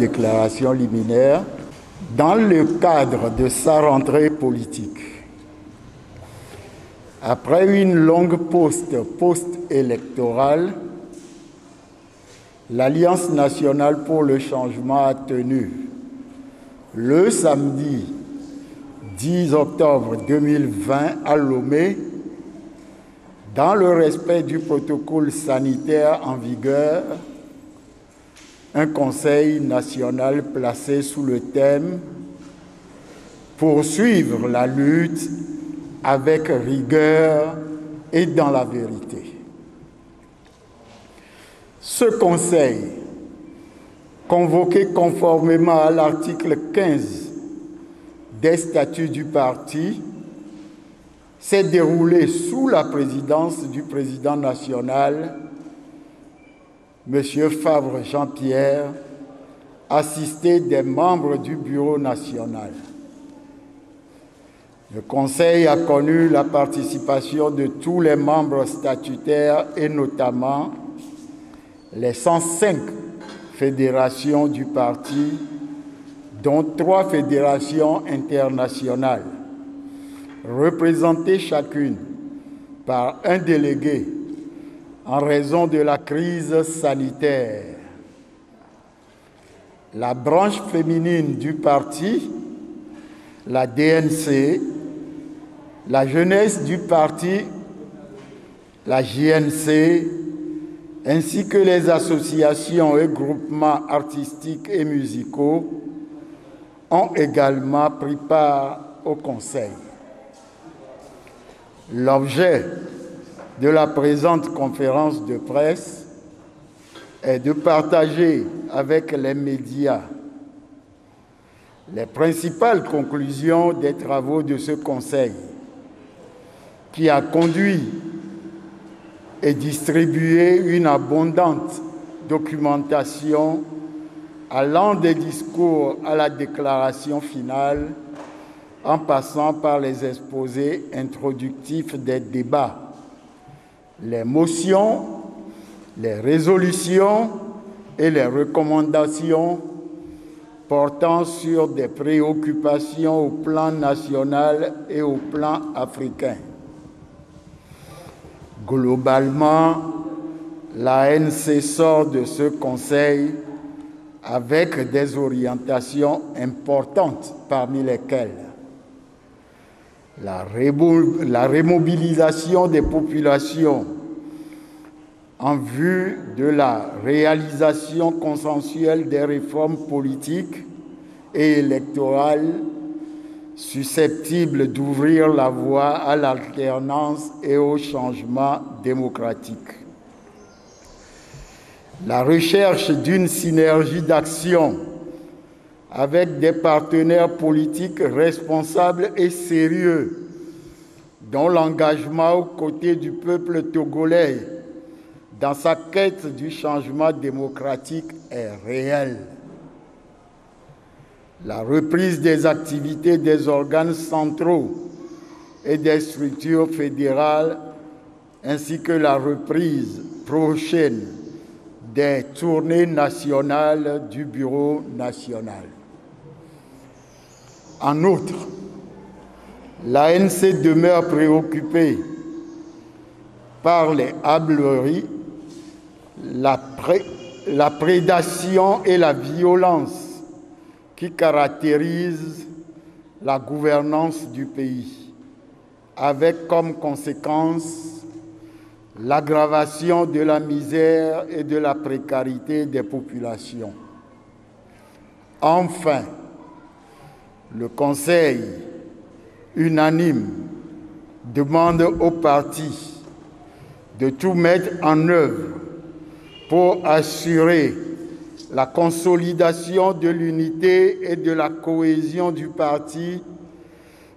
déclaration liminaire dans le cadre de sa rentrée politique. Après une longue pause post-électorale, l'Alliance nationale pour le changement a tenu le samedi 10 octobre 2020 à Lomé, dans le respect du protocole sanitaire en vigueur, un conseil national placé sous le thème « Poursuivre la lutte avec rigueur et dans la vérité ». Ce conseil, convoqué conformément à l'article 15 des statuts du parti, s'est déroulé sous la présidence du président national, M. Favre Jean-Pierre, assisté des membres du bureau national. Le Conseil a connu la participation de tous les membres statutaires et notamment les 105 fédérations du parti, dont 3 fédérations internationales, représentées chacune par un délégué en raison de la crise sanitaire. La branche féminine du parti, la DNC, la jeunesse du parti, la JNC, ainsi que les associations et groupements artistiques et musicaux ont également pris part au Conseil. L'objet de la présente conférence de presse est de partager avec les médias les principales conclusions des travaux de ce Conseil qui a conduit et distribué une abondante documentation allant des discours à la déclaration finale en passant par les exposés introductifs des débats, les motions, les résolutions et les recommandations portant sur des préoccupations au plan national et au plan africain. Globalement, l'ANC sort de ce Conseil avec des orientations importantes, parmi lesquelles la remobilisation des populations en vue de la réalisation consensuelle des réformes politiques et électorales susceptibles d'ouvrir la voie à l'alternance et au changement démocratique. La recherche d'une synergie d'action avec des partenaires politiques responsables et sérieux, dont l'engagement aux côtés du peuple togolais dans sa quête du changement démocratique est réel. La reprise des activités des organes centraux et des structures fédérales, ainsi que la reprise prochaine des tournées nationales du Bureau national. En outre, l'ANC demeure préoccupée par les hâbleries, la prédation et la violence qui caractérisent la gouvernance du pays, avec comme conséquence l'aggravation de la misère et de la précarité des populations. Enfin, le Conseil unanime demande aux partis de tout mettre en œuvre pour assurer la consolidation de l'unité et de la cohésion du parti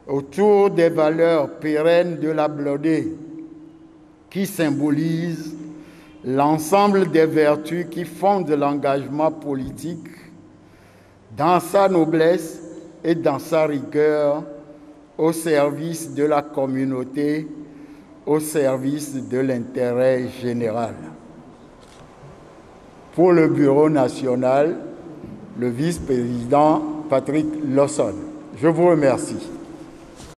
autour des valeurs pérennes de la BLODE qui symbolisent l'ensemble des vertus qui fondent l'engagement politique dans sa noblesse et dans sa rigueur au service de la communauté, au service de l'intérêt général. Pour le Bureau national, le vice-président Patrick Lawson. Je vous remercie.